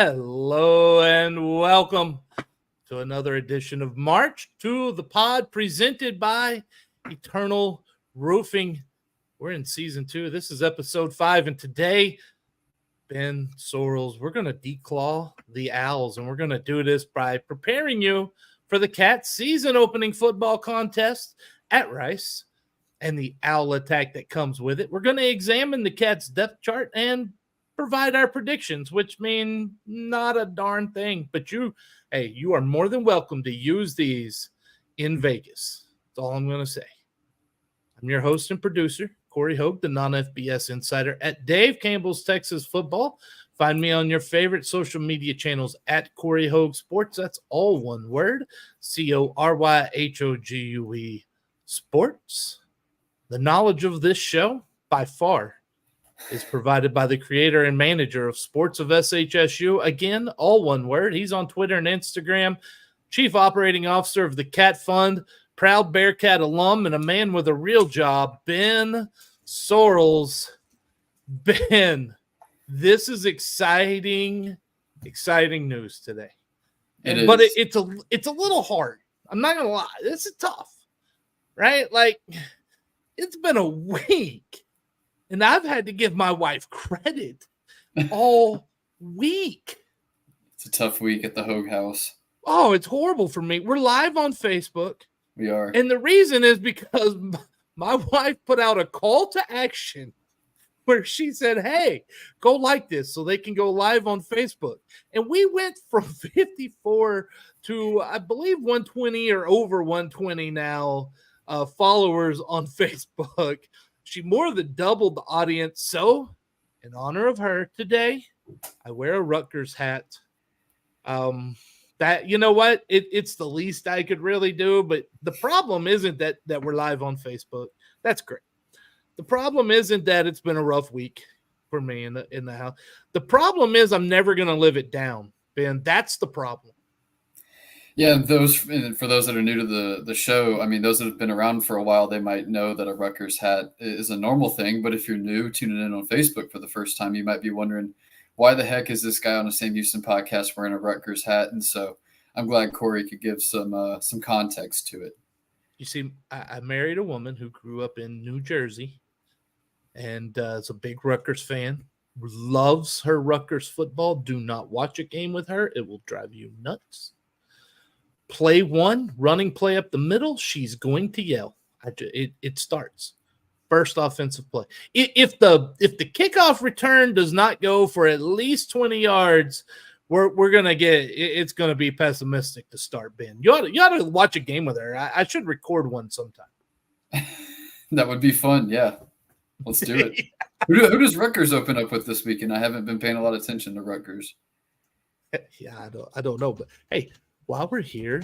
Hello and welcome to another edition of March to the Pod presented by Eternal Roofing. We're in season 2. This is episode 5, and today, Ben Sorrells, we're going to declaw the Owls, and we're going to do this by preparing you for the Cats season opening football contest at Rice and the Owl attack that comes with it. We're going to examine the Cats depth chart and provide our predictions, which mean not a darn thing, but you are more than welcome to use these in Vegas. That's all I'm going to say. I'm your host and producer, Corey Hogue, the non-FBS insider at Dave Campbell's Texas Football. Find me on your favorite social media channels at Corey Hogue Sports. That's all one word, CORYHOGUE Sports. The knowledge of this show, by far, is provided by the creator and manager of Sports of SHSU. Again, all one word. He's on Twitter and Instagram, Chief Operating Officer of the Cat Fund, proud Bearcat alum, and a man with a real job, Ben Sorrells. Ben, this is exciting news today. But it's a little hard. I'm not going to lie. This is tough, right? Like, it's been a week. And I've had to give my wife credit all week. It's a tough week at the Hogue house. Oh, it's horrible for me. We're live on Facebook. We are. And the reason is because my wife put out a call to action where she said, hey, go like this so they can go live on Facebook. And we went from 54 to, I believe, 120 or over 120 now followers on Facebook. She more than doubled the audience. So, in honor of her today, I wear a Rutgers hat. That, you know what? It's the least I could really do. But the problem isn't that we're live on Facebook. That's great. The problem isn't that it's been a rough week for me in the house. The problem is I'm never going to live it down, Ben. That's the problem. Yeah, for those that are new to the show, I mean, those that have been around for a while, they might know that a Rutgers hat is a normal thing. But if you're new, tuning in on Facebook for the first time, you might be wondering, why the heck is this guy on the Sam Houston podcast wearing a Rutgers hat? And so I'm glad Corey could give some context to it. You see, I married a woman who grew up in New Jersey and is a big Rutgers fan, loves her Rutgers football. Do not watch a game with her. It will drive you nuts. Play one, running play up the middle, she's going to yell. It starts. First offensive play. If the kickoff return does not go for at least 20 yards, we're gonna it's gonna be pessimistic to start, Ben. You ought to watch a game with her. I should record one sometime. That would be fun, yeah. Let's do it. Who does Rutgers open up with this weekend? I haven't been paying a lot of attention to Rutgers. Yeah, I don't know, but hey. While we're here,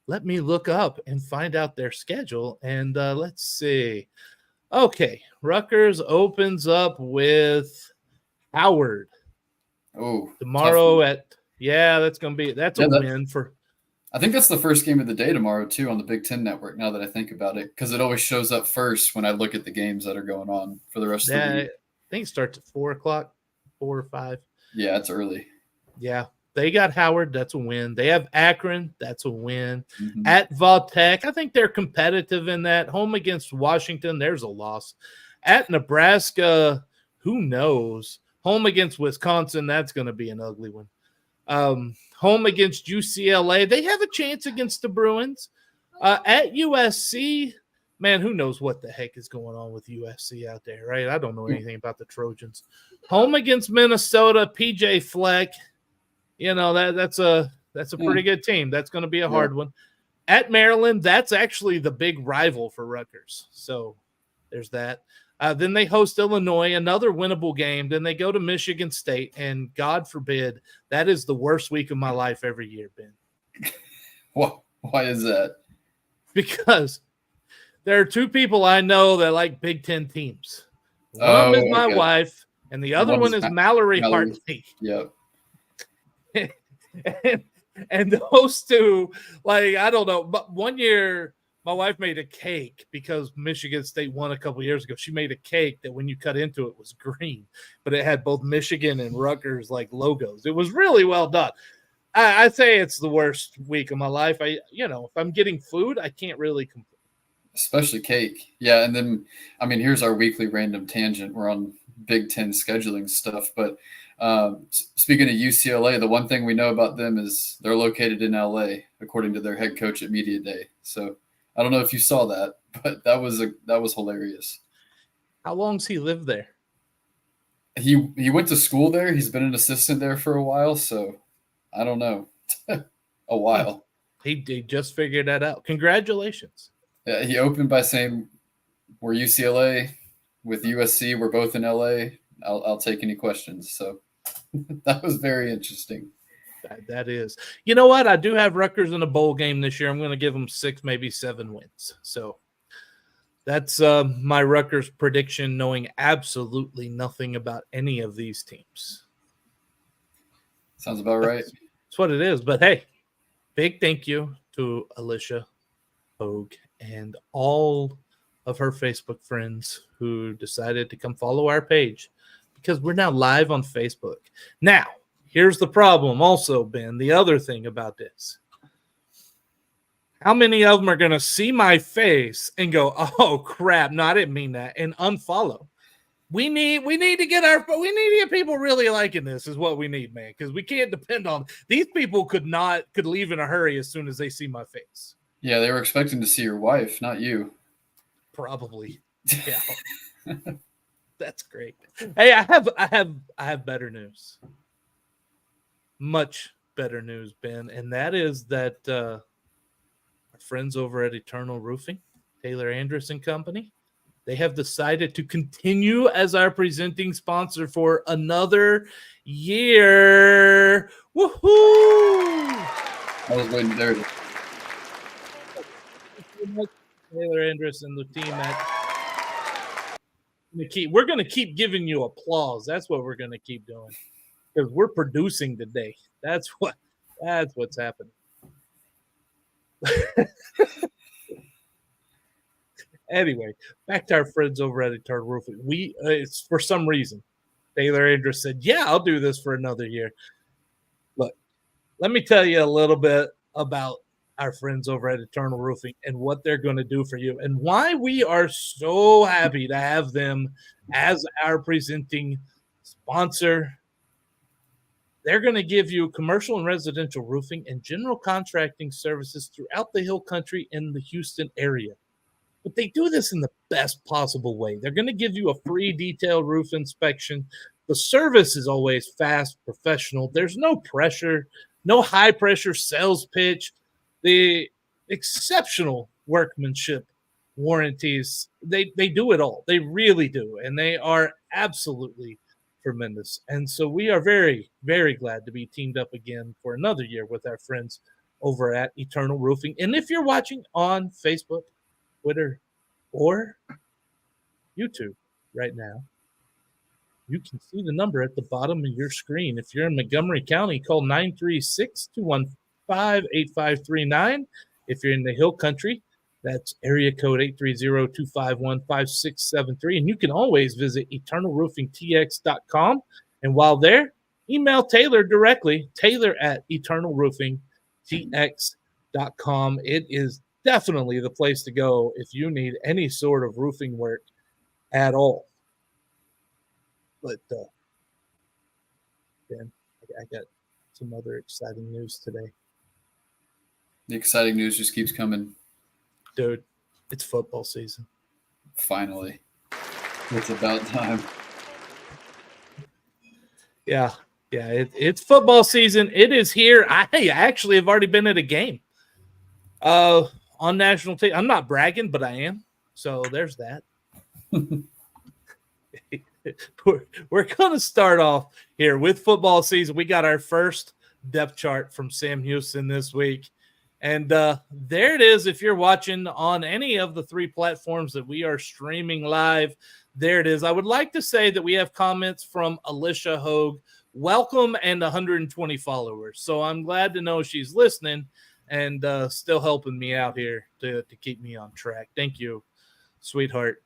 let me look up and find out their schedule. And let's see. Okay, Rutgers opens up with Howard. Oh, tomorrow that's a win for. I think that's the first game of the day tomorrow too on the Big Ten Network. Now that I think about it, because it always shows up first when I look at the games that are going on for the rest of the week. I think it starts at 4:00, 4 or 5. Yeah, it's early. Yeah. They got Howard. That's a win. They have Akron. That's a win. Mm-hmm. At Vautech, I think they're competitive in that. Home against Washington, there's a loss. At Nebraska, who knows? Home against Wisconsin, that's going to be an ugly one. Home against UCLA, they have a chance against the Bruins. At USC, man, who knows what the heck is going on with USC out there, right? I don't know anything about the Trojans. Home against Minnesota, PJ Fleck. You know, that's a pretty good team. That's going to be a hard one. At Maryland, that's actually the big rival for Rutgers. So there's that. Then they host Illinois, another winnable game. Then they go to Michigan State, and God forbid, that is the worst week of my life every year, Ben. Why is that? Because there are two people I know that like Big Ten teams. One is my wife, and the other one is Mallory Hartley. Yep. and those two, like, I don't know, but one year My wife made a cake because Michigan State won a couple years ago. She made a cake that when you cut into it was green, but it had both Michigan and Rutgers like logos. It was really well done. I say it's the worst week of my life. If I'm getting food, I can't really complain. Especially cake. Yeah. And then, here's our weekly random tangent. We're on Big Ten scheduling stuff. But speaking of UCLA, the one thing we know about them is they're located in LA, according to their head coach at Media Day. So I don't know if you saw that, but that was hilarious. How long's he lived there? He went to school there. He's been an assistant there for a while. So I don't know. A while. He just figured that out. Congratulations. Yeah, he opened by saying, "We're UCLA with USC. We're both in LA. I'll take any questions." So that was very interesting. That is. You know what? I do have Rutgers in a bowl game this year. I'm going to give them 6, maybe 7 wins. So that's my Rutgers prediction, knowing absolutely nothing about any of these teams. Sounds about right. That's what it is. But hey, big thank you to Alicia Hogue and all of her Facebook friends who decided to come follow our page, because we're now live on Facebook. Now, here's the problem also, Ben, the other thing about this. How many of them are going to see my face and go, "Oh crap, no, I didn't mean that," and unfollow? We need to get people really liking this is what we need, man, because we can't depend on these people. Could leave in a hurry as soon as they see my face. Yeah, they were expecting to see your wife, not you. Probably. Yeah. That's great. Hey, I have better news. Much better news, Ben, and that is that our friends over at Eternal Roofing, Taylor Andrus and Company, they have decided to continue as our presenting sponsor for another year. Woohoo! I was waiting there. Taylor Andrus and the team we're going to keep giving you applause. That's what we're going to keep doing, because we're producing today. That's what's happening. Anyway, back to our friends over at Eternal Roofing. It's for some reason, Taylor Andrus said, "Yeah, I'll do this for another year." Look, let me tell you a little bit about our friends over at Eternal Roofing and what they're going to do for you and why we are so happy to have them as our presenting sponsor. They're going to give you commercial and residential roofing and general contracting services throughout the Hill Country in the Houston area. But they do this in the best possible way. They're going to give you a free detailed roof inspection. The service is always fast, professional. There's no pressure, no high-pressure sales pitch. The exceptional workmanship warranties, they do it all. They really do, and they are absolutely tremendous. And so we are very, very glad to be teamed up again for another year with our friends over at Eternal Roofing. And if you're watching on Facebook, Twitter, or YouTube right now, you can see the number at the bottom of your screen. If you're in Montgomery County, call 936-215-8539. If you're in the Hill Country, that's area code 830-251-5673. And you can always visit eternalroofingtx.com. And while there, email Taylor directly, taylor@eternalroofingtx.com. It is definitely the place to go if you need any sort of roofing work at all. But Ben, I got some other exciting news today. The exciting news just keeps coming. Dude, it's football season. Finally. It's about time. Yeah, it's football season. It is here. I actually have already been at a game on national TV. I'm not bragging, but I am. So there's that. We're going to start off here with football season. We got our first depth chart from Sam Houston this week. And there it is. If you're watching on any of the 3 platforms that we are streaming live, there it is. I would like to say that we have comments from Alicia Hogue. Welcome, and 120 followers. So I'm glad to know she's listening. and still helping me out here to keep me on track. Thank you, sweetheart.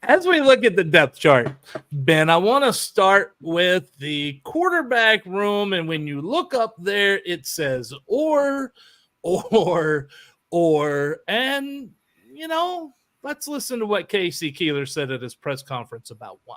As we look at the depth chart, Ben, I want to start with the quarterback room. And when you look up there, it says or, and, you know, let's listen to what Casey Keeler said at his press conference about why.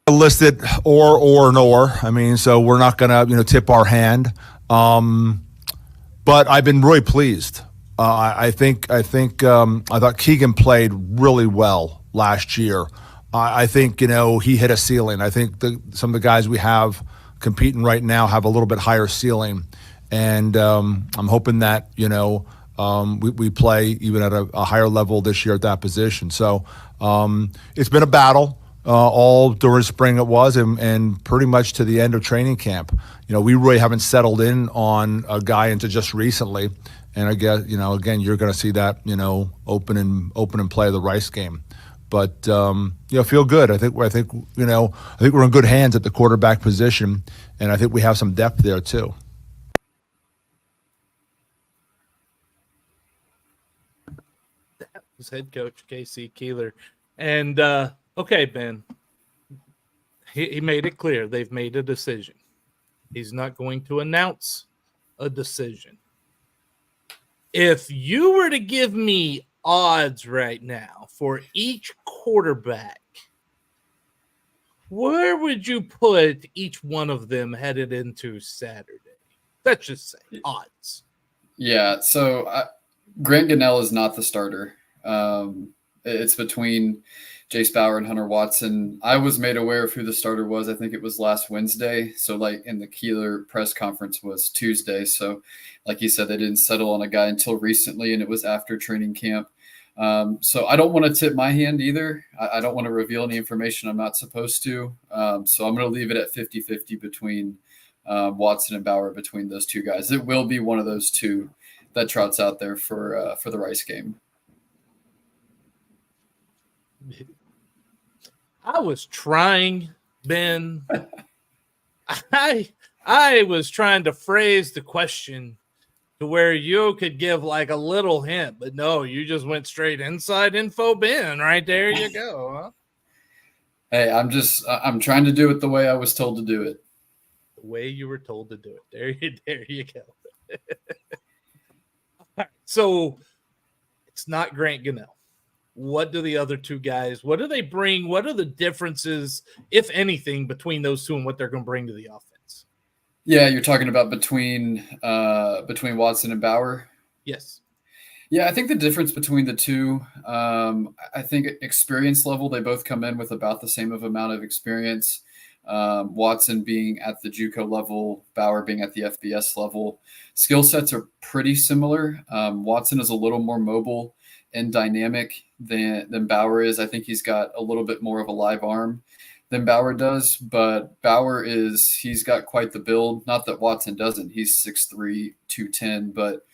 Listed or nor. I mean, so we're not going to, tip our hand. But I've been really pleased. I thought Keegan played really well last year. I think, he hit a ceiling. I think some of the guys we have competing right now have a little bit higher ceiling. And I'm hoping that, we play even at a higher level this year at that position. So it's been a battle all during spring it was and pretty much to the end of training camp. We really haven't settled in on a guy until just recently. And I guess, again, you're going to see that, open and play the Rice game. But feel good. I think we're in good hands at the quarterback position, and I think we have some depth there too. That was head coach Casey Keeler, and okay, Ben. He made it clear they've made a decision. He's not going to announce a decision. If you were to give me odds right now for each quarterback, where would you put each one of them headed into Saturday? Let's just say odds. Yeah, so Grant Gunnell is not the starter. It's between Jace Bauer and Hunter Watson. I was made aware of who the starter was. I think it was last Wednesday. So in the Keeler press conference was Tuesday. So like he said, they didn't settle on a guy until recently, and it was after training camp. So I don't want to tip my hand either. I don't want to reveal any information I'm not supposed to. So I'm going to leave it at 50-50 between Watson and Bauer, between those two guys. It will be one of those two that trots out there for the Rice game. I was trying, Ben. I was trying to phrase the question to where you could give like a little hint, but no, you just went straight inside info, Ben. Right there you go. Huh? Hey, I'm trying to do it the way I was told to do it. The way you were told to do it. There you go. All right, so it's not Grant Gunnell. What do the other two guys, what do they bring? What are the differences, if anything, between those two and what they're going to bring to the offense? Yeah, you're talking about between Watson and Bauer? Yes. Yeah, I think the difference between the two, I think experience level, they both come in with about the same amount of experience. Watson being at the JUCO level, Bauer being at the FBS level. Skill sets are pretty similar. Watson is a little more mobile and dynamic than Bauer is. I think he's got a little bit more of a live arm than Bauer does, but he's got quite the build. Not that Watson doesn't. He's 6'3", 210, but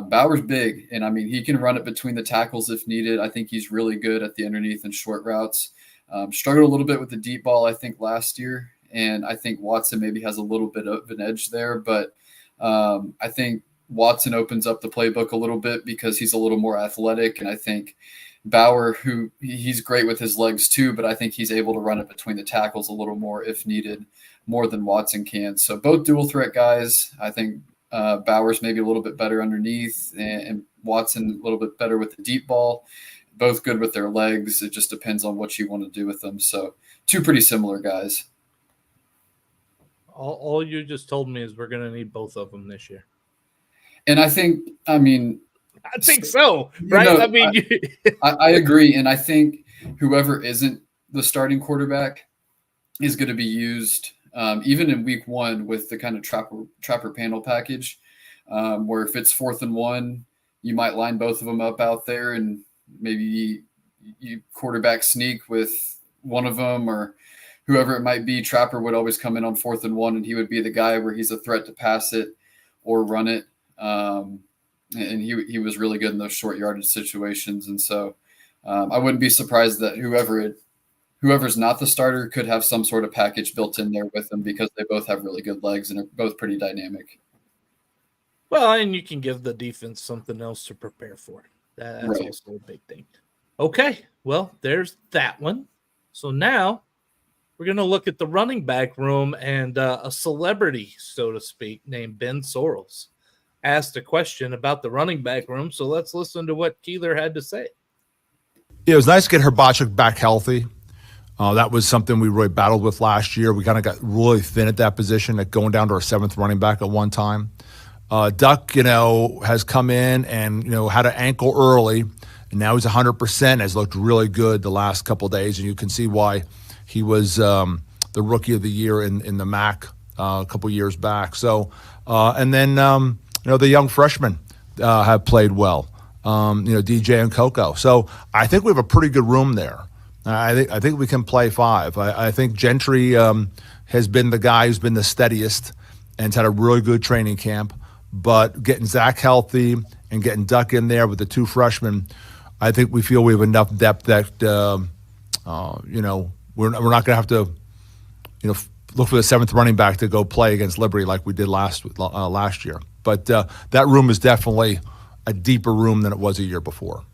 Bauer's big, and I mean, he can run it between the tackles if needed. I think he's really good at the underneath and short routes. Struggled a little bit with the deep ball, I think, last year, and I think Watson maybe has a little bit of an edge there, but I think Watson opens up the playbook a little bit because he's a little more athletic, and I think Bauer, he's great with his legs too, but I think he's able to run it between the tackles a little more if needed, more than Watson can. So both dual threat guys. I think Bauer's maybe a little bit better underneath, and Watson a little bit better with the deep ball. Both good with their legs. It just depends on what you want to do with them. So two pretty similar guys. All you just told me is we're going to need both of them this year. And I think so, right? I agree. And I think whoever isn't the starting quarterback is going to be used even in week one with the kind of trapper panel package, where if it's 4th and 1, you might line both of them up out there and maybe you quarterback sneak with one of them, or whoever it might be. Trapper would always come in on 4th and 1, and he would be the guy where he's a threat to pass it or run it. And he was really good in those short yardage situations. And so I wouldn't be surprised that whoever's not the starter could have some sort of package built in there with them, because they both have really good legs and are both pretty dynamic. Well, and you can give the defense something else to prepare for. That's Right. also a big thing. Okay, well, there's that one. So now we're going to look at the running back room, and a celebrity, so to speak, named Ben Sorrells asked a question about the running back room. So let's listen to what Keeler had to say. Yeah, it was nice to get Herbacek back healthy. That was something we really battled with last year. We kind of got really thin at that position, at going down to our 7th running back at one time. Duck, has come in and, had an ankle early, and now he's 100%, has looked really good the last couple of days, and you can see why he was the rookie of the year in the MAC a couple of years back. So, and then, the young freshmen have played well, DJ and Coco. So I think we have a pretty good room there. I think we can play 5. I think Gentry has been the guy who's been the steadiest and has had a really good training camp. But getting Zach healthy and getting Duck in there with the 2 freshmen, I think we feel we have enough depth that we're not going to have to look for the 7th running back to go play against Liberty like we did last year. But that room is definitely a deeper room than it was a year before.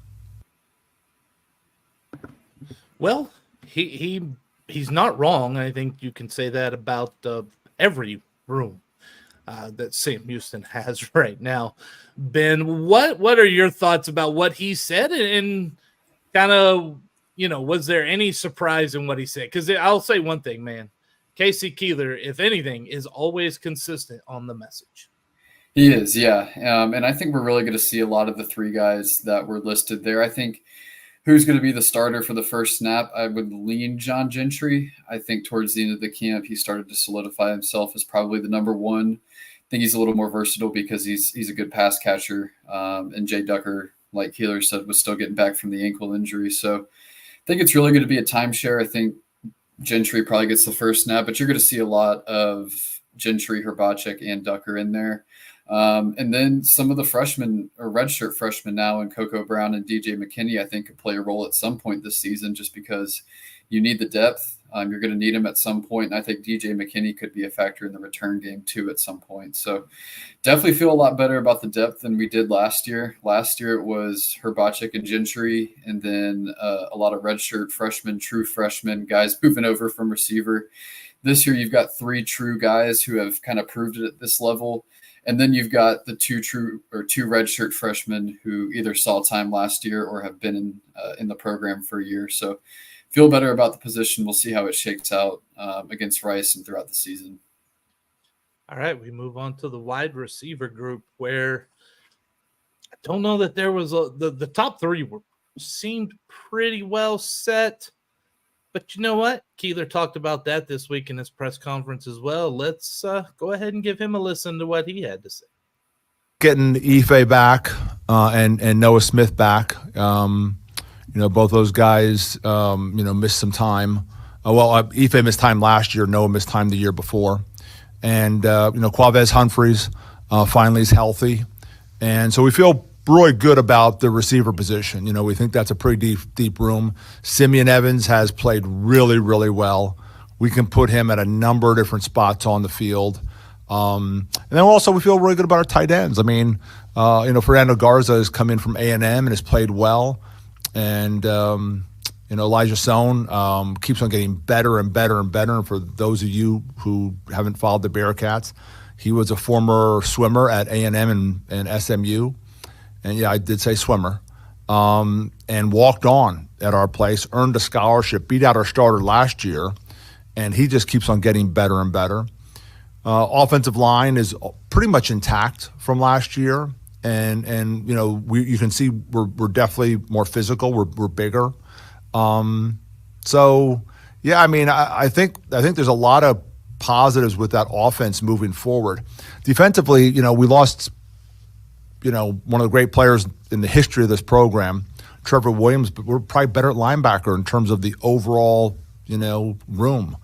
Well, he's not wrong. I think you can say that about every room that Sam Houston has right now. Ben, what are your thoughts about what he said, and kind of, was there any surprise in what he said? Because I'll say one thing, man. Casey Keeler, if anything, is always consistent on the message. He is, yeah. And I think we're really going to see a lot of the 3 guys that were listed there. I think who's going to be the starter for the first snap, I would lean John Gentry. I think towards the end of the camp, he started to solidify himself as probably the number 1. I think he's a little more versatile because he's a good pass catcher. And Jay Ducker, like Keeler said, was still getting back from the ankle injury. So I think it's really going to be a timeshare. I think Gentry probably gets the first snap, but you're going to see a lot of Gentry, Herbacek, and Ducker in there. And then some of the freshmen or redshirt freshmen now, and Coco Brown and DJ McKinney, I think could play a role at some point this season, just because you need the depth. You're going to need him at some point. And I think DJ McKinney could be a factor in the return game too at some point. So definitely feel a lot better about the depth than we did last year. Last year it was Herbacek and Gentry, and then a lot of redshirt freshmen, true freshmen, guys moving over from receiver. This year you've got 3 true guys who have kind of proved it at this level. And then you've got the 2 redshirt freshmen who either saw time last year or have been in the program for a year. So feel better about the position. We'll see how it shakes out against Rice and throughout the season. All right, we move on to the wide receiver group, where I don't know that there was the top 3 seemed pretty well set. But you know what? Keeler talked about that this week in his press conference as well. Let's go ahead and give him a listen to what he had to say. Getting Ife back and Noah Smith back. Both those guys, missed some time. Ife missed time last year. Noah missed time the year before. And, Quavez Humphreys finally is healthy. And so we feel really good about the receiver position. We think that's a pretty deep room. Simeon Evans has played really, really well. We can put him at a number of different spots on the field. And then also we feel really good about our tight ends. I mean, Fernando Garza has come in from A&M and has played well. And, Elijah Sohn keeps on getting better and better and better. And for those of you who haven't followed the Bearcats, he was a former swimmer at A&M and SMU. And yeah, I did say swimmer, and walked on at our place, earned a scholarship, beat out our starter last year, and he just keeps on getting better and better. Offensive line is pretty much intact from last year, and you can see we're definitely more physical, we're bigger. So yeah, I mean, I think there's a lot of positives with that offense moving forward. Defensively, we lost one of the great players in the history of this program, Trevor Williams, but we're probably better at linebacker in terms of the overall, room.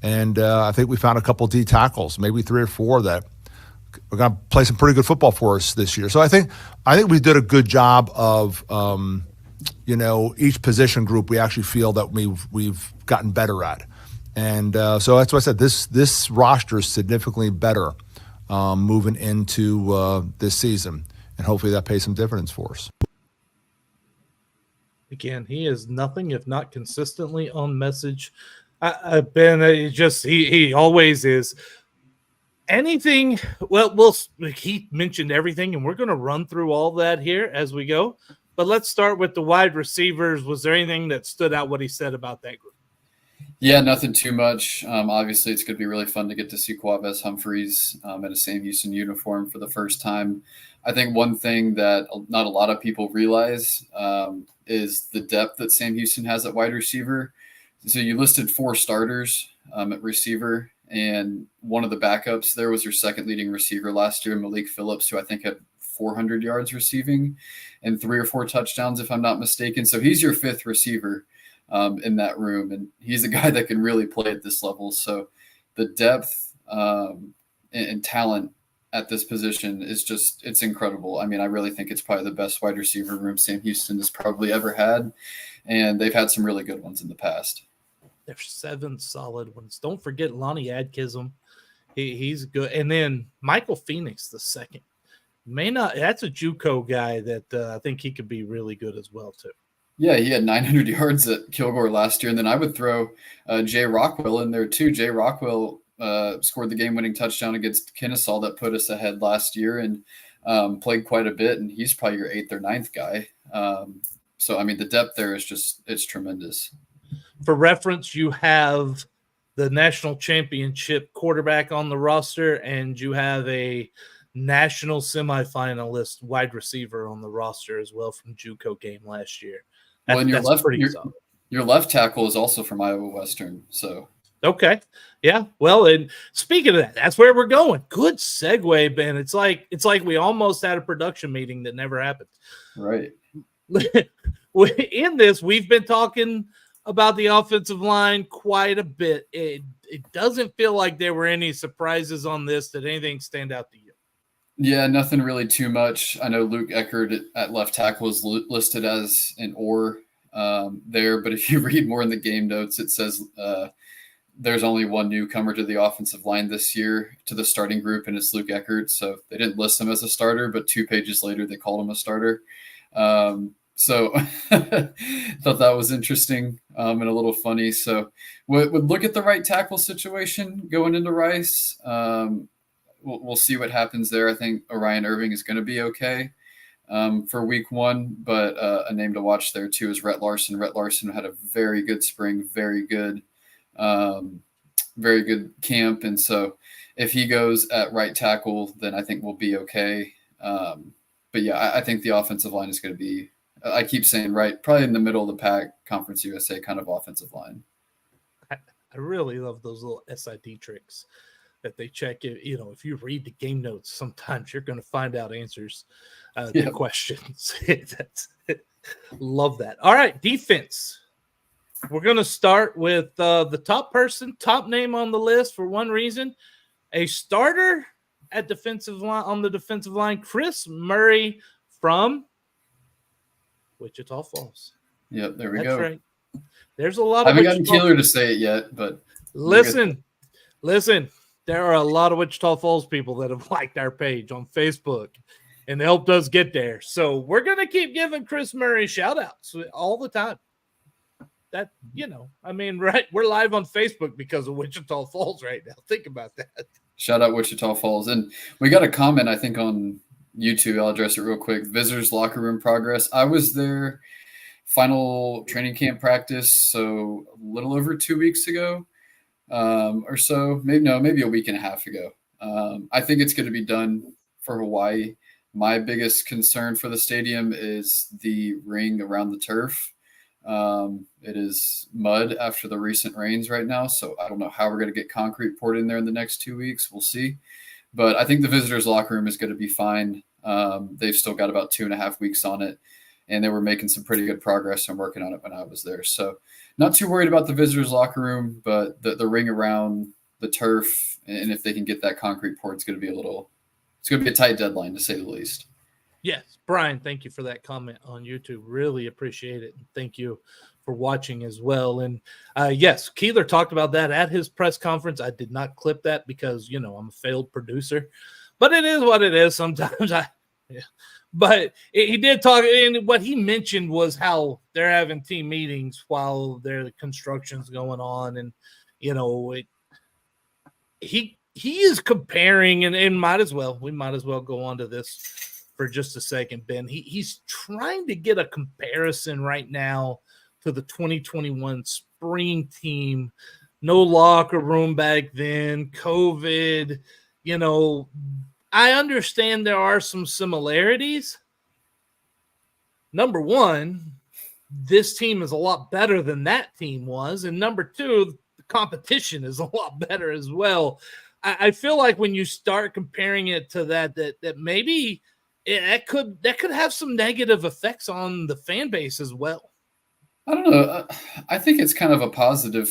And I think we found a couple of D tackles, maybe 3 or 4 that are going to play some pretty good football for us this year. So I think we did a good job of, each position group we actually feel that we've gotten better at. And so that's why I said this roster is significantly better moving into this season. And hopefully that pays some dividends for us. Again, he is nothing if not consistently on message. Ben, he always is. Anything, he mentioned everything, and we're going to run through all that here as we go. But let's start with the wide receivers. Was there anything that stood out what he said about that group? Yeah, nothing too much. Obviously, it's going to be really fun to get to see Quavez Humphreys in a Sam Houston uniform for the first time. I think one thing that not a lot of people realize is the depth that Sam Houston has at wide receiver. So you listed 4 starters at receiver, and one of the backups there was your second leading receiver last year, Malik Phillips, who I think had 400 yards receiving and 3 or 4 touchdowns, if I'm not mistaken. So he's your 5th receiver in that room, and he's a guy that can really play at this level. So the depth and talent at this position is it's incredible. I mean, I really think it's probably the best wide receiver room Sam Houston has probably ever had, and they've had some really good ones in the past. There's 7 solid ones. Don't forget Lonnie Adkism. He's good. And then Michael Phoenix, the second. That's a JUCO guy that I think he could be really good as well, too. Yeah, he had 900 yards at Kilgore last year. And then I would throw Jay Rockwell in there, too. Jay Rockwell scored the game-winning touchdown against Kennesaw that put us ahead last year and played quite a bit. And he's probably your 8th or 9th guy. So, I mean, the depth there is it's tremendous. For reference, you have the national championship quarterback on the roster, and you have a national semifinalist wide receiver on the roster as well from JUCO game last year. Your left tackle is also from Iowa Western. So okay, yeah. Well, and speaking of that, that's where we're going. Good segue, Ben. It's like we almost had a production meeting that never happened. Right. In this, we've been talking about the offensive line quite a bit. It doesn't feel like there were any surprises on this. Did anything stand out to you? Yeah, nothing really too much. I know Luke Eckert at left tackle is listed as an or there, but if you read more in the game notes, it says there's only one newcomer to the offensive line this year to the starting group, and it's Luke Eckert. So they didn't list him as a starter, but 2 pages later they called him a starter. So thought that was interesting and a little funny. So would look at the right tackle situation going into Rice. We'll see what happens there. I think Orion Irving is going to be okay for week 1, but a name to watch there too is Rhett Larson. Rhett Larson had a very good spring, very good camp. And so if he goes at right tackle, then I think we'll be okay. But yeah, I think the offensive line is going to be, I keep saying right, probably in the middle of the pack, Conference USA kind of offensive line. I really love those little SID tricks that they check. If you read the game notes, sometimes you're going to find out answers to questions. Love that. All right, defense. We're going to start with the top name on the list for one reason. A starter at defensive line on the defensive line, Chris Murray from Wichita Falls. Yep, there we That's go. Right. There's a lot I of haven't gotten Keeler to say it yet, but listen. There are a lot of Wichita Falls people that have liked our page on Facebook and helped us get there. So we're going to keep giving Chris Murray shout outs all the time. That, right. We're live on Facebook because of Wichita Falls right now. Think about that. Shout out Wichita Falls. And we got a comment, I think, on YouTube. I'll address it real quick. Visitors locker room progress. I was there final training camp practice, so a little over 2 weeks ago or so. Maybe a week and a half ago. I think it's going to be done for Hawaii. My biggest concern for the stadium is the ring around the turf. It is mud after the recent rains right now, so I don't know how we're going to get concrete poured in there in the next 2 weeks. We'll see. But I think the visitors' locker room is going to be fine. They've still got about 2.5 weeks on it, and they were making some pretty good progress and working on it when I was there. So not too worried about the visitors' locker room, but the ring around the turf, and if they can get that concrete poured, it's going to be a tight deadline, to say the least. Yes, Brian, thank you for that comment on YouTube. Really appreciate it. And thank you for watching as well. And yes, Keeler talked about that at his press conference. I did not clip that because, I'm a failed producer, but it is what it is. Sometimes but he did talk, and what he mentioned was how they're having team meetings while their construction's going on. And, he is comparing, and we might as well go on to this for just a second, Ben. He's trying to get a comparison right now to the 2021 spring team. No locker room back then, COVID. I understand there are some similarities. Number one, this team is a lot better than that team was. And number two, the competition is a lot better as well. I feel like when you start comparing it to that maybe that could have some negative effects on the fan base as well. I don't know. I think it's kind of a positive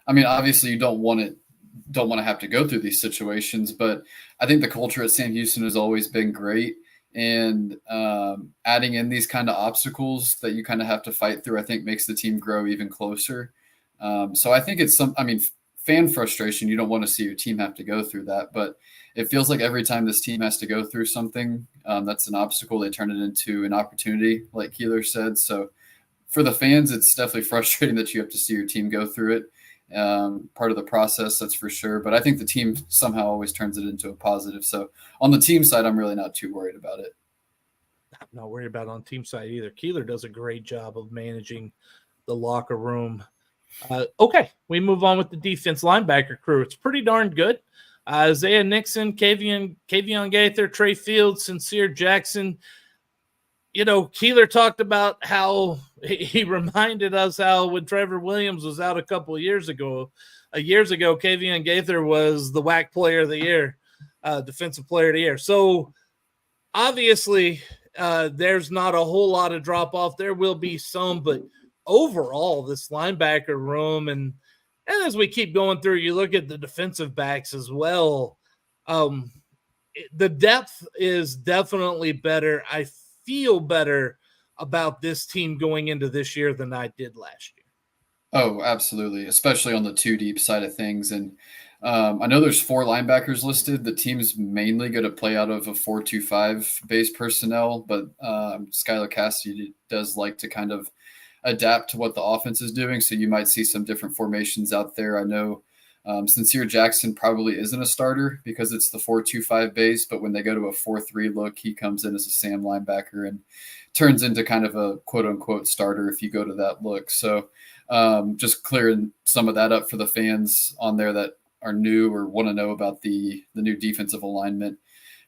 obviously you don't want to have to go through these situations, but I think the culture at Sam Houston has always been great. And adding in these kind of obstacles that you kind of have to fight through, I think makes the team grow even closer. So I think it's fan frustration. You don't want to see your team have to go through that, but it feels like every time this team has to go through something that's an obstacle, they turn it into an opportunity, like Keeler said. So for the fans, it's definitely frustrating that you have to see your team go through it. Part of the process, that's for sure. But I think the team somehow always turns it into a positive. So on the team side, I'm really not too worried about it. I'm not worried about it on team side either. Keeler does a great job of managing the locker room. Okay, we move on with the defense linebacker crew. It's pretty darn good. Isaiah Nixon, Kavion Gaither, Trey Fields, Sincere Jackson. Keeler talked about how he reminded us how when Trevor Williams was out a couple of years ago, Kavion Gaither was the WAC player of the year, defensive player of the year. So obviously there's not a whole lot of drop off. There will be some, but overall this linebacker room, and as we keep going through, you look at the defensive backs as well. The depth is definitely better. I feel better about this team going into this year than I did last year. Oh, absolutely, especially on the two deep side of things. And I know there's 4 linebackers listed. The team's mainly going to play out of a 4-2-5 base personnel, but Skylar Cassidy does like to kind of adapt to what the offense is doing. So you might see some different formations out there. I know Sincere Jackson probably isn't a starter because it's the 4-2-5 base, but when they go to a 4-3 look, he comes in as a Sam linebacker and turns into kind of a quote unquote starter if you go to that look. So just clearing some of that up for the fans on there that are new or want to know about the new defensive alignment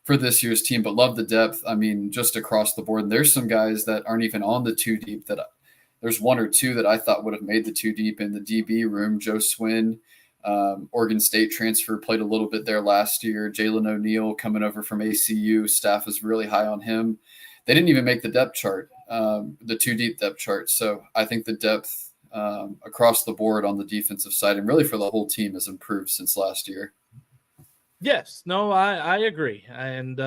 for this year's team, but love the depth. I mean, just across the board, there's some guys that aren't even on the 2 deep that there's 1 or 2 that I thought would have made the 2 deep in the DB room. Joe Swin, Oregon State transfer, played a little bit there last year. Jalen O'Neal coming over from ACU. Staff is really high on him. They didn't even make the depth chart, the 2 deep depth chart. So I think the depth across the board on the defensive side and really for the whole team has improved since last year. Yes, no, I agree. And,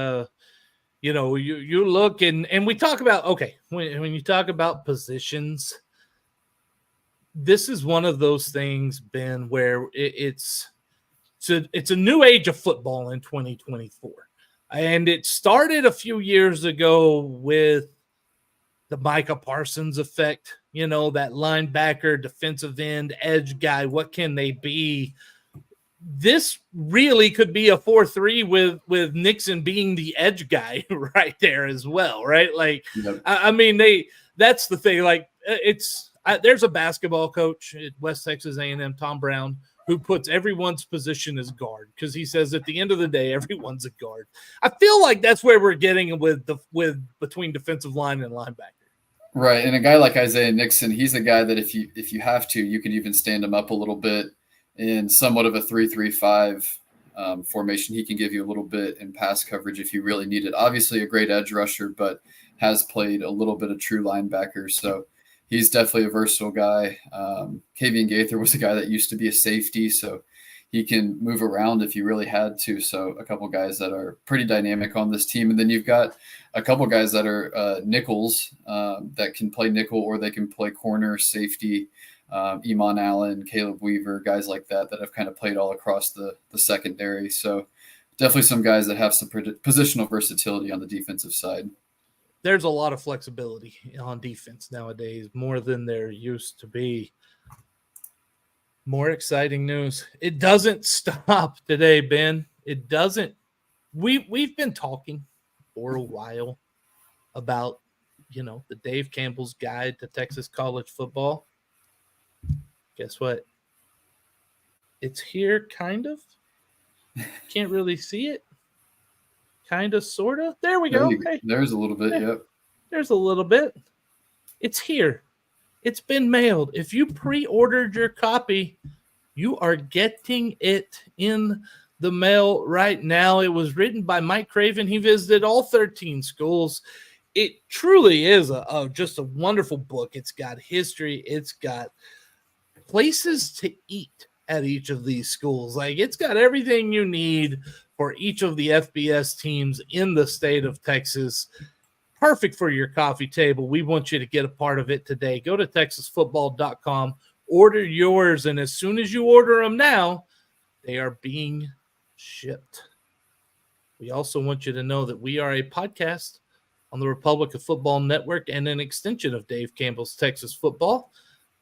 you look and we talk about, okay, when you talk about positions, this is one of those things, Ben, where it's a new age of football in 2024. And it started a few years ago with the Micah Parsons effect, that linebacker, defensive end, edge guy. What can they be? This really could be a 4-3 with Nixon being the edge guy right there as well, right? Like, yep. I mean, that's the thing. Like, there's a basketball coach at West Texas A&M, Tom Brown, who puts everyone's position as guard because he says at the end of the day, everyone's a guard. I feel like that's where we're getting with between defensive line and linebacker. Right, and a guy like Isaiah Nixon, he's a guy that if you have to, you can even stand him up a little bit in somewhat of a 3-3-5 formation. He can give you a little bit in pass coverage if you really need it. Obviously, a great edge rusher, but has played a little bit of true linebacker, so he's definitely a versatile guy. Kavion Gaither was a guy that used to be a safety, so he can move around if you really had to. So a couple guys that are pretty dynamic on this team. And then you've got a couple guys that are nickels that can play nickel, or they can play corner, safety. Iman Allen, Caleb Weaver, guys like that have kind of played all across the secondary. So definitely some guys that have some positional versatility on the defensive side. There's a lot of flexibility on defense nowadays, more than there used to be. More exciting news. It doesn't stop today, Ben. It doesn't. We've been talking for a while about, the Dave Campbell's Guide to Texas College Football. Guess what? It's here, kind of. Can't really see it. Kind of, sort of. There we go. Okay. There's a little bit, yep. There's a little bit. It's here. It's been mailed. If you pre-ordered your copy, you are getting it in the mail right now. It was written by Mike Craven. He visited all 13 schools. It truly is just a wonderful book. It's got history. It's got places to eat at each of these schools. Like, it's got everything you need for each of the FBS teams in the state of Texas. Perfect for your coffee table. We want you to get a part of it today. Go to texasfootball.com, order yours, and as soon as you order them now, they are being shipped. We also want you to know that we are a podcast on the Republic of Football Network and an extension of Dave Campbell's Texas Football.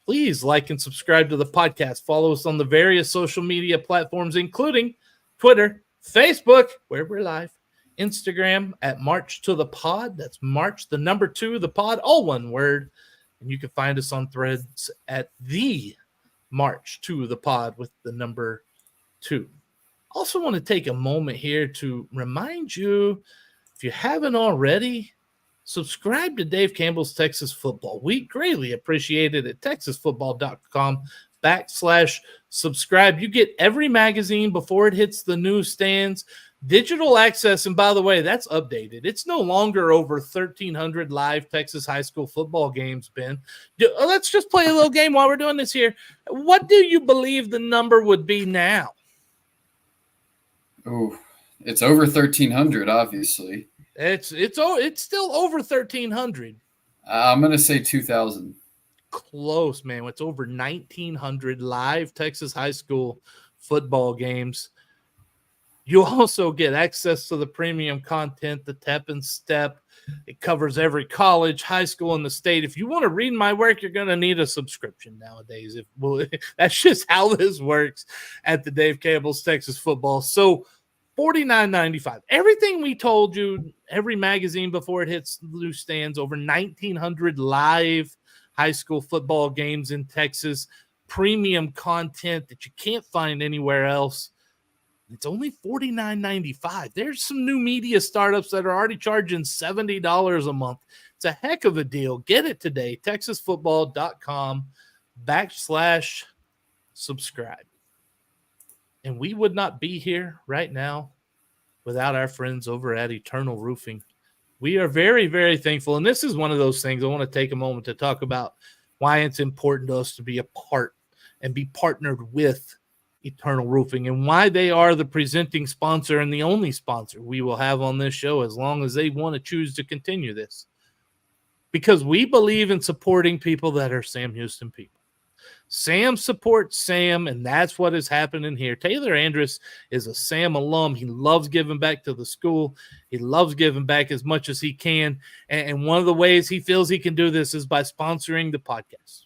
Please like and subscribe to the podcast. Follow us on the various social media platforms, including Twitter, Facebook, where we're live, Instagram at March to the Pod. That's March, the number 2, the pod, all one word. And you can find us on Threads at the March to the Pod with the number 2. Also want to take a moment here to remind you, if you haven't already, subscribe to Dave Campbell's Texas Football. We greatly appreciate it at texasfootball.com/subscribe. You get every magazine before it hits the newsstands. Digital access, and by the way, that's updated. It's no longer over 1,300 live Texas high school football games, Ben. Let's just play a little game while we're doing this here. What do you believe the number would be now? Oh, it's over 1,300, obviously. It's still over 1,300. I'm going to say 2,000. Close, man. It's over 1,900 live Texas high school football games. You also get access to the premium content, the Tep and Step. It covers every college, high school in the state. If you want to read my work, you're going to need a subscription nowadays. That's just how this works at the Dave Campbell's Texas Football. So $49.95. Everything we told you, every magazine before it hits newsstands, over 1,900 live high school football games in Texas, premium content that you can't find anywhere else. It's only $49.95. There's some new media startups that are already charging $70 a month. It's a heck of a deal. Get it today. texasfootball.com/subscribe. And we would not be here right now without our friends over at Eternal Roofing. We are very, very thankful. And this is one of those things I want to take a moment to talk about why it's important to us to be a part and be partnered with Eternal Roofing, and why they are the presenting sponsor and the only sponsor we will have on this show as long as they want to choose to continue this. Because we believe in supporting people that are Sam Houston people. Sam supports Sam, and that's what is happening here. Taylor Andrus is a Sam alum. He loves giving back to the school. He loves giving back as much as he can. And one of the ways he feels he can do this is by sponsoring the podcast.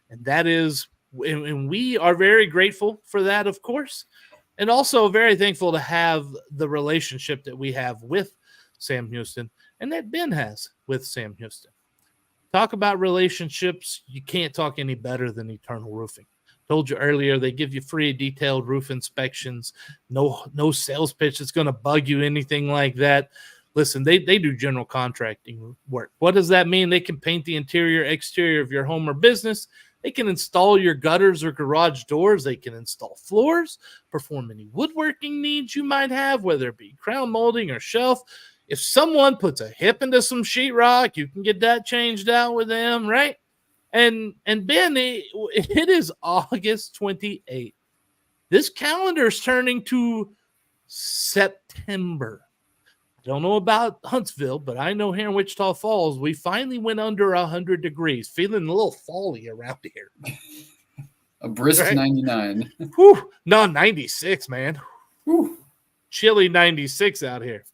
And that is, and we are very grateful for that, of course, and also very thankful to have the relationship that we have with Sam Houston and that Ben has with Sam Houston. Talk about relationships. You can't talk any better than Eternal Roofing. Told you earlier, they give you free detailed roof inspections. No sales pitch that's going to bug you, anything like that. Listen, they do general contracting work. What does that mean? They can paint the interior, exterior of your home or business. They can install your gutters or garage doors. They can install floors, perform any woodworking needs you might have, whether it be crown molding or shelf. If someone puts a hip into some sheetrock, you can get that changed out with them, right? And Ben, it is August 28th. This calendar is turning to September. I don't know about Huntsville, but I know here in Wichita Falls, we finally went under 100 degrees, feeling a little folly around here. A brisk Right. 99. Whew, no, 96, man. Whew. Chilly 96 out here.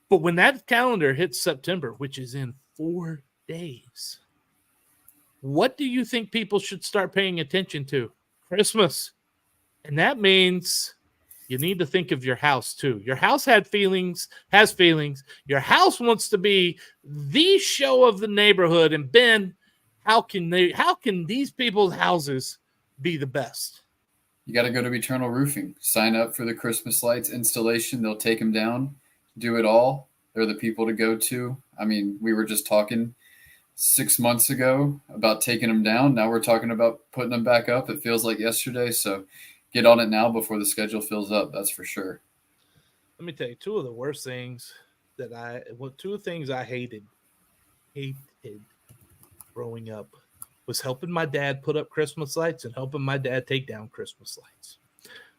But when that calendar hits September, which is in 4 days, what do you think people should start paying attention to? Christmas. And that means you need to think of your house too. Your house has feelings. Your house wants to be the show of the neighborhood. And Ben, how can these people's houses be the best? You got to go to Eternal Roofing. Sign up for the Christmas lights installation. They'll take them down, do it all. They're the people to go to. I mean, we were just talking 6 months ago about taking them down. Now we're talking about putting them back up. It feels like yesterday. So get on it now before the schedule fills up. That's for sure. Let me tell you, two of the worst things two things I hated growing up was helping my dad put up Christmas lights and helping my dad take down Christmas lights.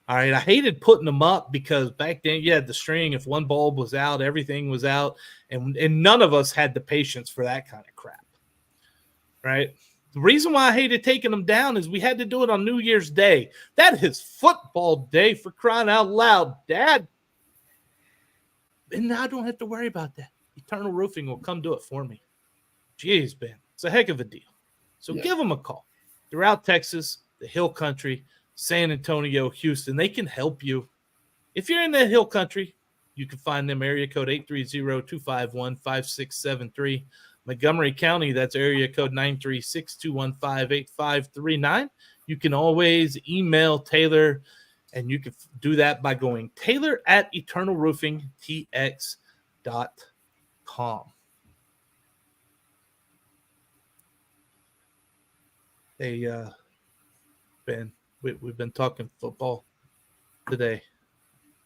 All right, I hated putting them up because back then you had the string. If one bulb was out, everything was out, and none of us had the patience for that kind of crap. Right? The reason why I hated taking them down is we had to do it on New Year's Day. That is football day, for crying out loud, Dad. And now I don't have to worry about that. Eternal Roofing will come do it for me. Jeez, Ben, it's a heck of a deal. So give them a call. Throughout Texas, the Hill Country, San Antonio, Houston, they can help you. If you're in the Hill Country, you can find them area code 830-251-5673. Montgomery County, that's area code 936-215-8539. You can always email Taylor, and you can do that by going taylor@eternalroofingtx.com. Hey, Ben, we've been talking football today.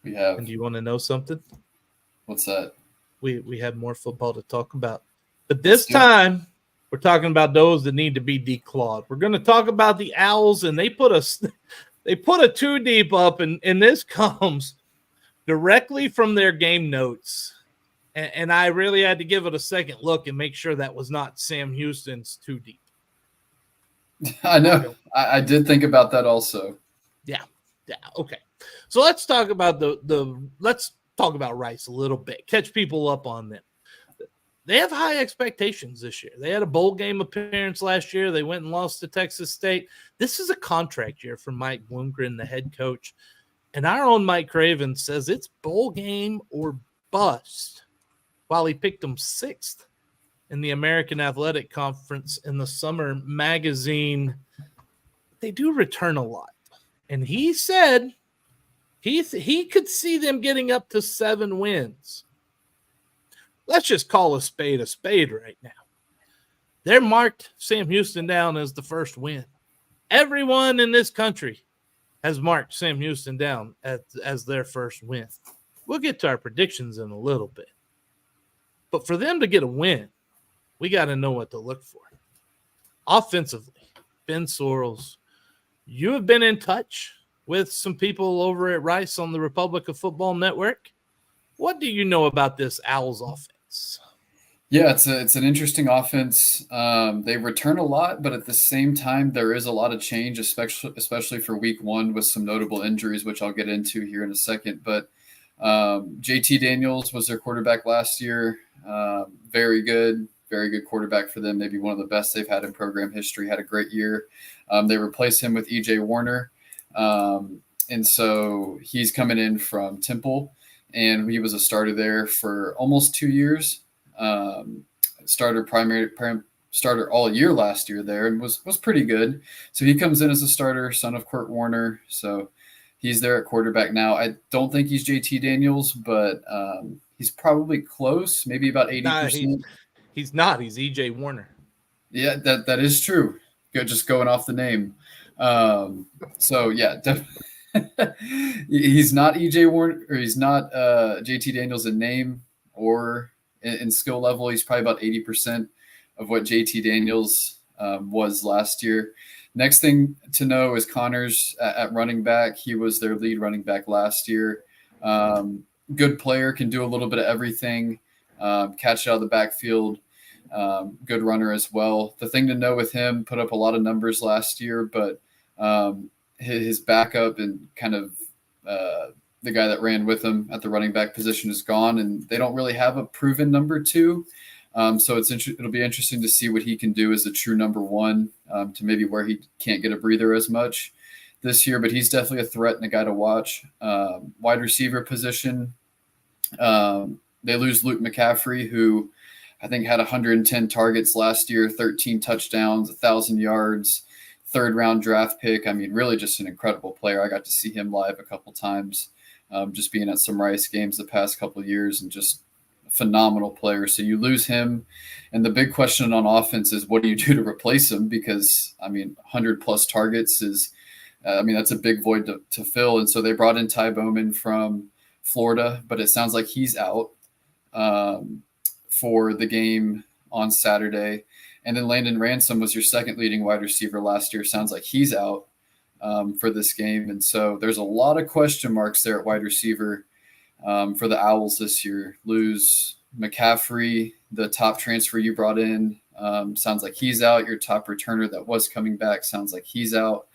We have. And do you want to know something? What's that? We have more football to talk about. But this time, we're talking about those that need to be declawed. We're going to talk about the Owls, and they put a 2-deep up, and this comes directly from their game notes. And I really had to give it a second look and make sure that was not Sam Houston's 2-deep. I know. I did think about that also. Yeah. Okay. So let's talk about let's talk about Rice a little bit. Catch people up on them. They have high expectations this year. They had a bowl game appearance last year. They went and lost to Texas State. This is a contract year for Mike Bloomgren, the head coach. And our own Mike Craven says it's bowl game or bust, while he picked them 6th in the American Athletic Conference in the summer magazine. They do return a lot. And he said he could see them getting up to 7 wins. Let's just call a spade right now. They're marked Sam Houston down as the first win. Everyone in this country has marked Sam Houston down as their first win. We'll get to our predictions in a little bit. But for them to get a win, we got to know what to look for. Offensively, Ben Sorrells, you have been in touch with some people over at Rice on the Republic of Football Network. What do you know about this Owls offense? Yeah, it's an interesting offense. They return a lot, but at the same time, there is a lot of change, especially for week 1 with some notable injuries, which I'll get into here in a second. But JT Daniels was their quarterback last year. Very good quarterback for them. Maybe one of the best they've had in program history. Had a great year. They replaced him with EJ Warner. And so he's coming in from Temple, and he was a starter there for almost 2 years. Starter all year last year there, and was pretty good. So he comes in as a starter, son of Kurt Warner. So he's there at quarterback now. I don't think he's JT Daniels, but he's probably close, maybe about 80%. He's not. He's EJ Warner. Yeah, that is true. Just going off the name. So yeah, he's not EJ Warner, or he's not JT Daniels in name or in skill level. He's probably about 80% of what JT Daniels was last year. Next thing to know is Connors at running back. He was their lead running back last year. Good player, can do a little bit of everything, catch out of the backfield, good runner as well. The thing to know with him, put up a lot of numbers last year, but his backup and kind of the guy that ran with him at the running back position is gone, and they don't really have a proven number two. So it'll be interesting to see what he can do as a true number one, to maybe where he can't get a breather as much this year, but he's definitely a threat and a guy to watch. Wide receiver position, they lose Luke McCaffrey, who I think had 110 targets last year, 13 touchdowns, 1,000 yards, third-round draft pick. I mean, really just an incredible player. I got to see him live a couple times, just being at some Rice games the past couple of years, and just phenomenal player. So you lose him, and the big question on offense is what do you do to replace him? Because, I mean, 100-plus targets is that's a big void to fill. And so they brought in Ty Bowman from Florida, but it sounds like he's out for the game on Saturday. And then Landon Ransom was your second leading wide receiver last year. Sounds like he's out for this game. And so there's a lot of question marks there at wide receiver for the Owls this year. Lose McCaffrey, the top transfer you brought in, sounds like he's out. Your top returner that was coming back sounds like he's out.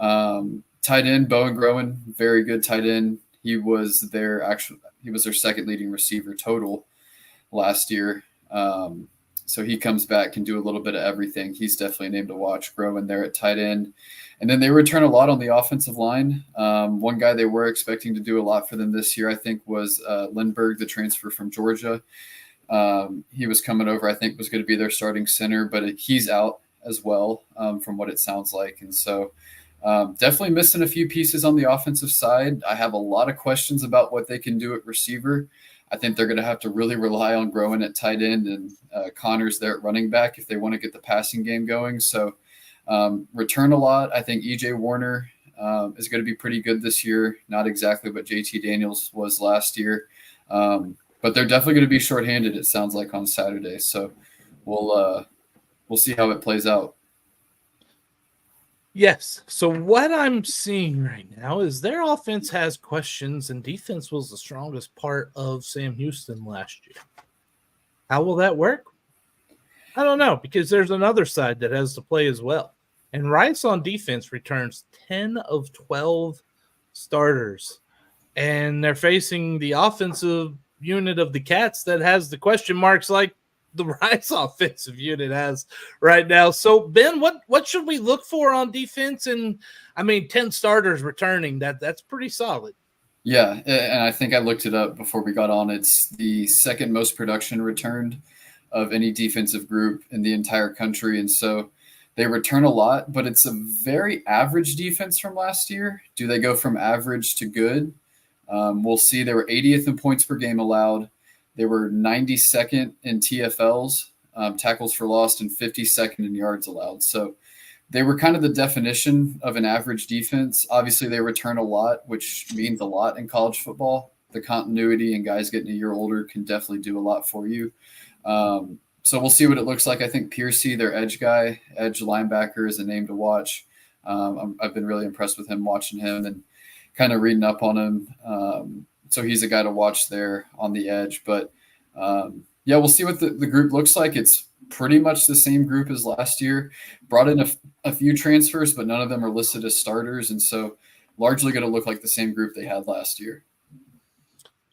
Tight end, Bowen Groen, very good tight end. He was their second leading receiver total last year. So he comes back, can do a little bit of everything. He's definitely a name to watch. Groen there at tight end. And then they return a lot on the offensive line. One guy they were expecting to do a lot for them this year, I think, was Lindbergh, the transfer from Georgia. He was coming over, I think was going to be their starting center, but he's out as well, from what it sounds like. And so definitely missing a few pieces on the offensive side. I have a lot of questions about what they can do at receiver. I think they're going to have to really rely on Groen at tight end and Connors there at running back if they want to get the passing game going. So return a lot. I think EJ Warner is going to be pretty good this year. Not exactly what JT Daniels was last year, but they're definitely going to be shorthanded, it sounds like, on Saturday. So we'll see how it plays out. Yes. So what I'm seeing right now is their offense has questions, and defense was the strongest part of Sam Houston last year. How will that work? I don't know, because there's another side that has to play as well. And Rice on defense returns 10 of 12 starters, and they're facing the offensive unit of the Cats that has the question marks like the Rice offensive unit has right now. So, Ben, what should we look for on defense? And, 10 starters returning, that's pretty solid. Yeah, and I think I looked it up before we got on. It's the second most production returned of any defensive group in the entire country. And so they return a lot, but it's a very average defense from last year. Do they go from average to good? We'll see. They were 80th in points per game allowed. They were 92nd in TFLs, tackles for loss, and 52nd in yards allowed. So they were kind of the definition of an average defense. Obviously, they return a lot, which means a lot in college football. The continuity and guys getting a year older can definitely do a lot for you. So we'll see what it looks like. I think Piercy, their edge linebacker, is a name to watch. I've been really impressed with him, watching him and kind of reading up on him. So he's a guy to watch there on the edge. But, we'll see what the group looks like. It's pretty much the same group as last year. Brought in a few transfers, but none of them are listed as starters. And so largely going to look like the same group they had last year.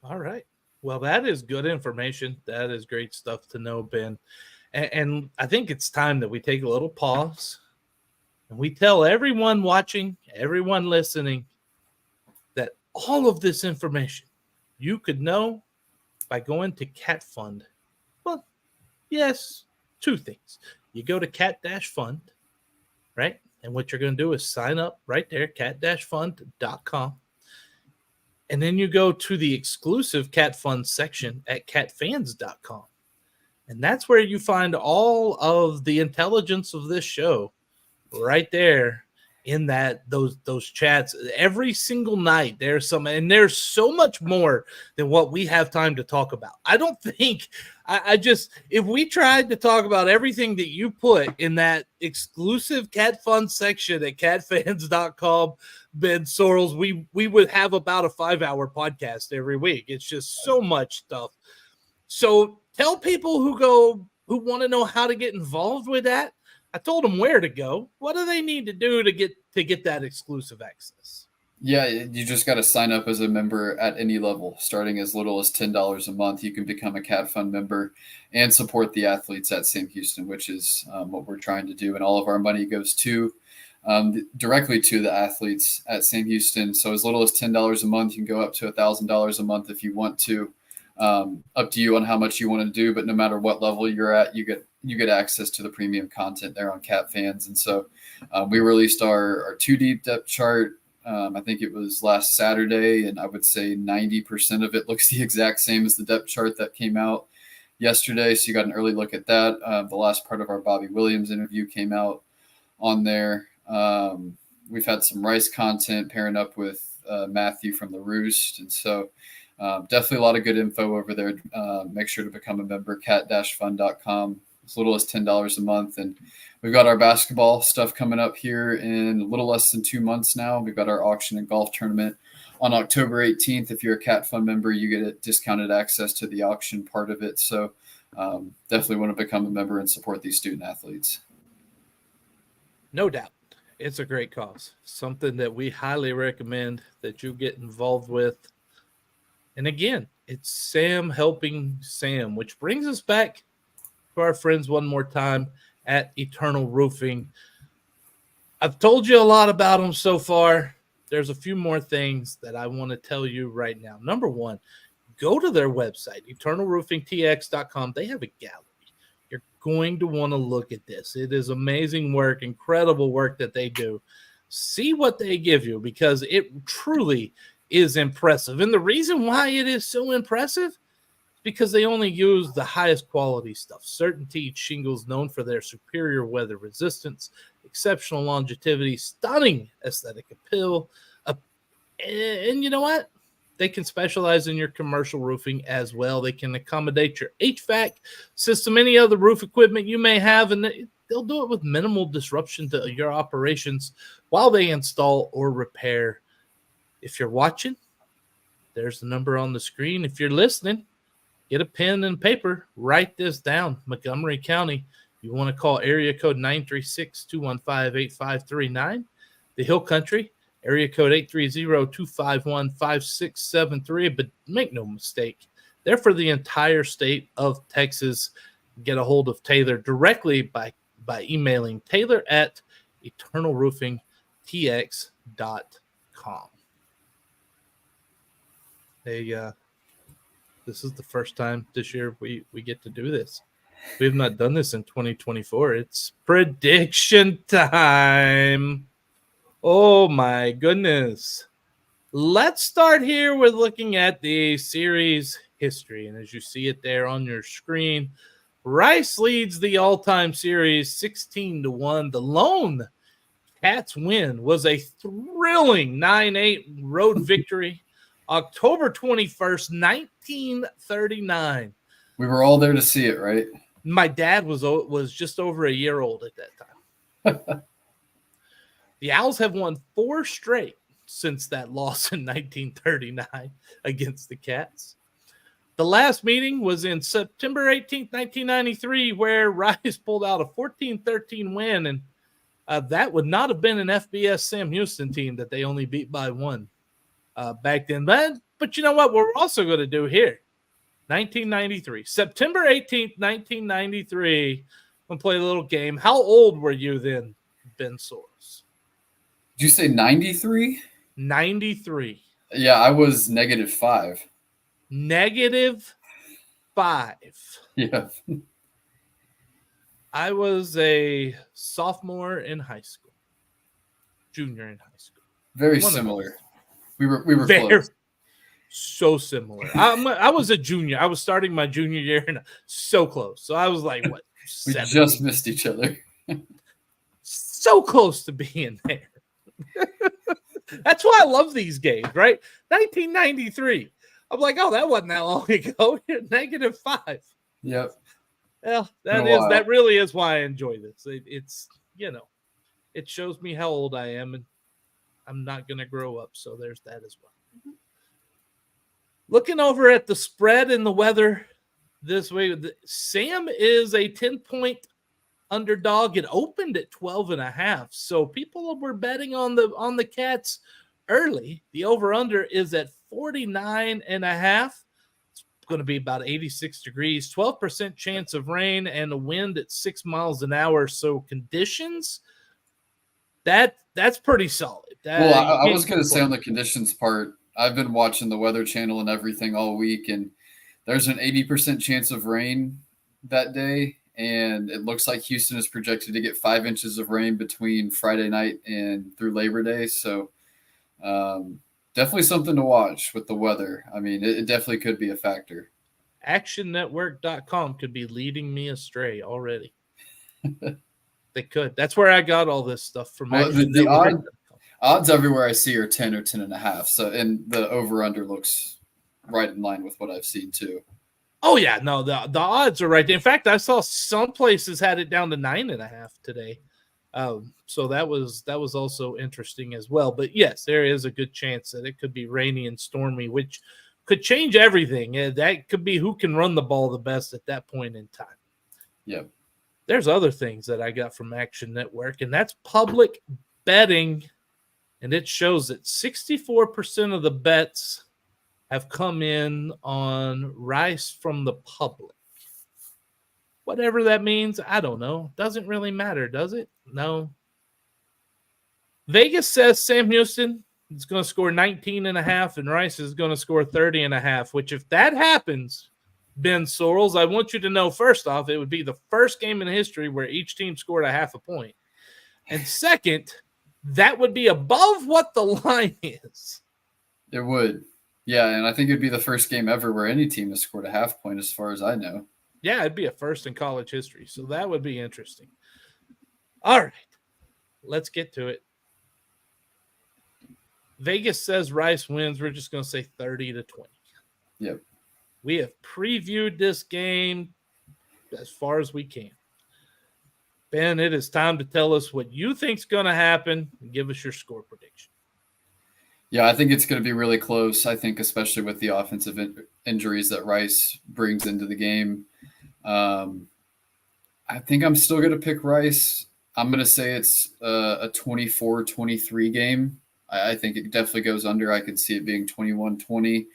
All right. Well, that is good information. That is great stuff to know, Ben. And I think it's time that we take a little pause and we tell everyone watching, everyone listening, that all of this information you could know by going to Cat Fund. Well, yes, two things. You go to Cat-Fund, right? And what you're going to do is sign up right there, cat-fund.com. And then you go to the exclusive Cat Fund section at catfans.com. And that's where you find all of the intelligence of this show right there. in those chats every single night. There's so much more than what we have time to talk about. I don't think I just, if we tried to talk about everything that you put in that exclusive Cat Fun section at catfans.com, Ben Sorrells, we would have about a 5-hour podcast every week. It's just so much stuff. So tell people who want to know how to get involved with that. I told them where to go. What do they need to do to get that exclusive access? Yeah, you just got to sign up as a member at any level, starting as little as $10 a month. You can become a Cat Fund member and support the athletes at Sam Houston, which is what we're trying to do. And all of our money goes directly to the athletes at Sam Houston. So as little as $10 a month, you can go up to $1,000 a month if you want to. Up to you on how much you want to do, but no matter what level you're at, you get access to the premium content there on Cat Fans. And so we released our 2D depth chart. I think it was last Saturday, and I would say 90% of it looks the exact same as the depth chart that came out yesterday. So you got an early look at that. The last part of our Bobby Williams interview came out on there. We've had some Rice content pairing up with Matthew from the Roost. And so definitely a lot of good info over there. Make sure to become a member, cat-fund.com. As little as $10 a month. And we've got our basketball stuff coming up here in a little less than 2 months now. We've got our auction and golf tournament on October 18th. If you're a Cat Fund member, you get a discounted access to the auction part of it. So definitely want to become a member and support these student athletes. No doubt. It's a great cause. Something that we highly recommend that you get involved with. And again, it's Sam helping Sam, which brings us back to our friends one more time at Eternal Roofing. I've told you a lot about them so far. There's a few more things that I want to tell you right now. Number one, go to their website, eternalroofingtx.com. They have a gallery. You're going to want to look at this. It is amazing work, incredible work that they do. See what they give you, because it truly is impressive. And the reason why it is so impressive is because they only use the highest quality stuff. CertainTeed shingles, known for their superior weather resistance, exceptional longevity, stunning aesthetic appeal. And you know what? They can specialize in your commercial roofing as well. They can accommodate your HVAC system, any other roof equipment you may have, and they'll do it with minimal disruption to your operations while they install or repair. If you're watching, there's the number on the screen. If you're listening, get a pen and paper, write this down. Montgomery County, you want to call area code 936-215-8539. The Hill Country, area code 830-251-5673. But make no mistake, they're for the entire state of Texas. Get a hold of Taylor directly by emailing Taylor at eternalroofingtx.com. This is the first time this year we get to do this. We have not done this in 2024. It's prediction time. Oh my goodness. Let's start here with looking at the series history. And as you see it there on your screen, Rice leads the all-time series 16-1. The lone Cats win was a thrilling 9-8 road victory. October 21st, 1939. We were all there to see it, right? My dad was just over a year old at that time. The Owls have won 4 straight since that loss in 1939 against the Cats. The last meeting was in September 18th, 1993, where Rice pulled out a 14-13 win, and that would not have been an FBS Sam Houston team that they only beat by 1. Back then. But you know what we're also going to do here? 1993. September 18th, 1993. I'm going to play a little game. How old were you then, Ben Sorrells? Did you say 93? 93. Yeah, I was -5. -5. Yeah. I was a sophomore in high school. Junior in high school. Very similar. We were close. So similar. I was a junior. I was starting my junior year, and so close. So I was like, what? We just missed each other. So close to being there. That's why I love these games, right? 1993. I'm like, oh, that wasn't that long ago. -5. Yep. Well, Been a while. that really is why I enjoy this. It's it shows me how old I am, and I'm not going to grow up. So there's that as well. Looking over at the spread and the weather this week, Sam is a 10-point underdog. It opened at 12.5. So people were betting on the Cats early. The over-under is at 49.5. It's going to be about 86 degrees, 12% chance of rain, and a wind at 6 miles an hour. So conditions, that's pretty solid. Well, I was going to say on the conditions part, I've been watching the Weather Channel and everything all week, and there's an 80% chance of rain that day. And it looks like Houston is projected to get 5 inches of rain between Friday night and through Labor Day. So definitely something to watch with the weather. I mean, it definitely could be a factor. ActionNetwork.com could be leading me astray already. They could. That's where I got all this stuff from. Well, the odds everywhere I see are 10 or 10.5. So, and the over-under looks right in line with what I've seen too. Oh yeah, no, the odds are right there. In fact, I saw some places had it down to 9.5 today. So that was also interesting as well. But yes, there is a good chance that it could be rainy and stormy, which could change everything. That could be who can run the ball the best at that point in time. Yep. There's other things that I got from Action Network, and that's public betting. And it shows that 64% of the bets have come in on Rice from the public. Whatever that means, I don't know. Doesn't really matter, does it? No. Vegas says Sam Houston is going to score 19.5 and Rice is going to score 30.5, which if that happens, Ben Sorrells, I want you to know, first off, it would be the first game in history where each team scored a half a point. And second, that would be above what the line is. It would. Yeah, and I think it'd be the first game ever where any team has scored a half point as far as I know. Yeah, it'd be a first in college history. So that would be interesting. All right, let's get to it. Vegas says Rice wins. We're just going to say 30-20. Yep. We have previewed this game as far as we can. Ben, it is time to tell us what you think's going to happen and give us your score prediction. Yeah, I think it's going to be really close. I think especially with the offensive injuries that Rice brings into the game. I think I'm still going to pick Rice. I'm going to say it's a 24-23 game. I think it definitely goes under. I could see it being 21-20,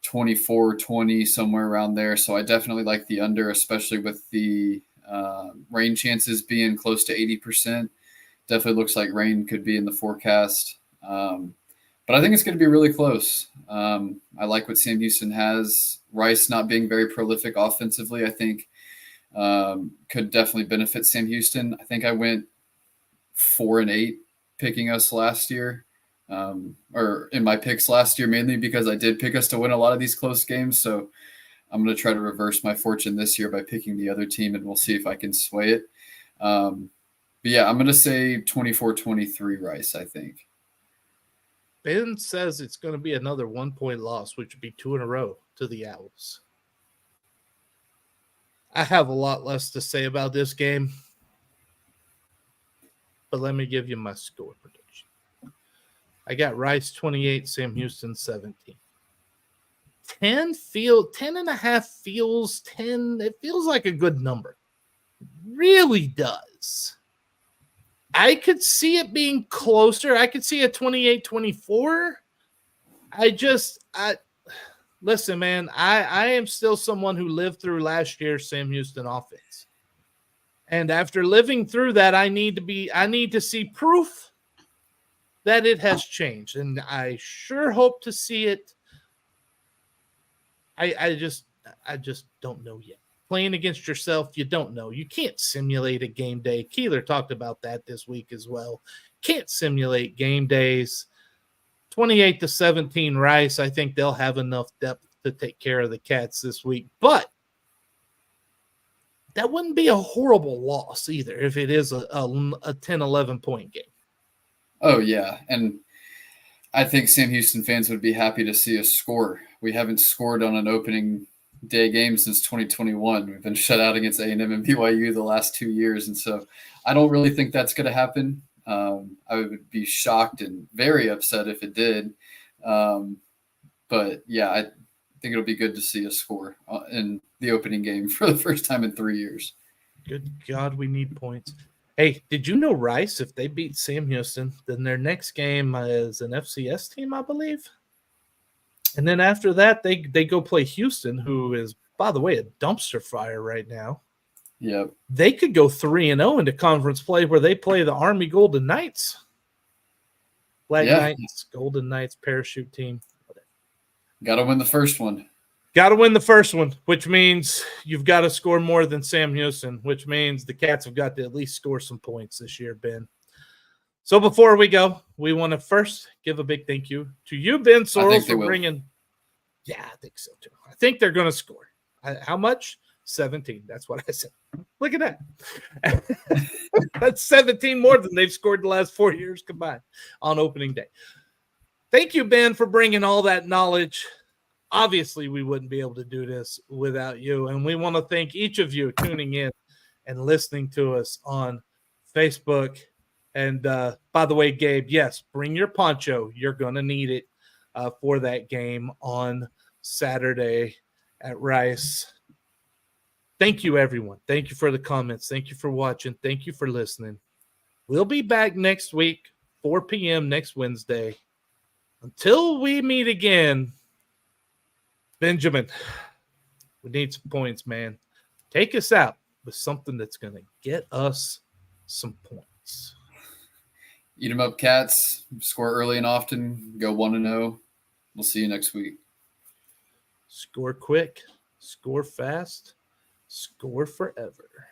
24-20, somewhere around there. So I definitely like the under, especially with the rain chances being close to 80%. Definitely looks like rain could be in the forecast. But I think it's going to be really close. I like what Sam Houston has. Rice not being very prolific offensively, I think could definitely benefit Sam Houston. I think I went 4-8 picking us last year, or in my picks last year, mainly because I did pick us to win a lot of these close games. So I'm going to try to reverse my fortune this year by picking the other team, and we'll see if I can sway it. But yeah, I'm going to say 24-23 Rice, I think. Ben says it's going to be another 1-point loss, which would be 2 in a row to the Owls. I have a lot less to say about this game, but let me give you my score prediction. I got Rice 28, Sam Houston 17. 10.5 feels 10. It feels like a good number. Really does. I could see it being closer. I could see a 28-24. Listen, man, I am still someone who lived through last year's Sam Houston offense. And after living through that, I need to see proof that it has changed. And I sure hope to see it. I just don't know yet. Playing against yourself, you don't know. You can't simulate a game day. Keeler talked about that this week as well. Can't simulate game days. 28-17 Rice. I think they'll have enough depth to take care of the Cats this week. But that wouldn't be a horrible loss either if it is a 10-11 point game. Oh yeah, and I think Sam Houston fans would be happy to see us score. We haven't scored on an opening day game since 2021. We've been shut out against A&M and BYU the last 2 years, and so I don't really think that's going to happen. I would be shocked and very upset if it did. But yeah, I think it'll be good to see us score in the opening game for the first time in 3 years. Good God, we need points. Hey, did you know Rice, if they beat Sam Houston, then their next game is an FCS team, I believe? And then after that, they go play Houston, who is, by the way, a dumpster fire right now. Yep. They could go 3-0 into conference play where they play the Army Golden Knights. Flag Knights, Golden Knights, parachute team. Got to win the first one. Got to win the first one, which means you've got to score more than Sam Houston, which means the Cats have got to at least score some points this year, Ben. So before we go, we want to first give a big thank you to you, Ben Sorrell, for bringing. Yeah, I think so too. I think they're going to score. How much? 17. That's what I said. Look at that. That's 17 more than they've scored the last 4 years combined on opening day. Thank you, Ben, for bringing all that knowledge. Obviously, we wouldn't be able to do this without you. And we want to thank each of you tuning in and listening to us on Facebook. And by the way, Gabe, yes, bring your poncho. You're going to need it for that game on Saturday at Rice. Thank you, everyone. Thank you for the comments. Thank you for watching. Thank you for listening. We'll be back next week, 4 p.m. next Wednesday. Until we meet again, Benjamin, we need some points, man. Take us out with something that's going to get us some points. Eat 'em up, Cats. Score early and often. Go 1-0. We'll see you next week. Score quick. Score fast. Score forever.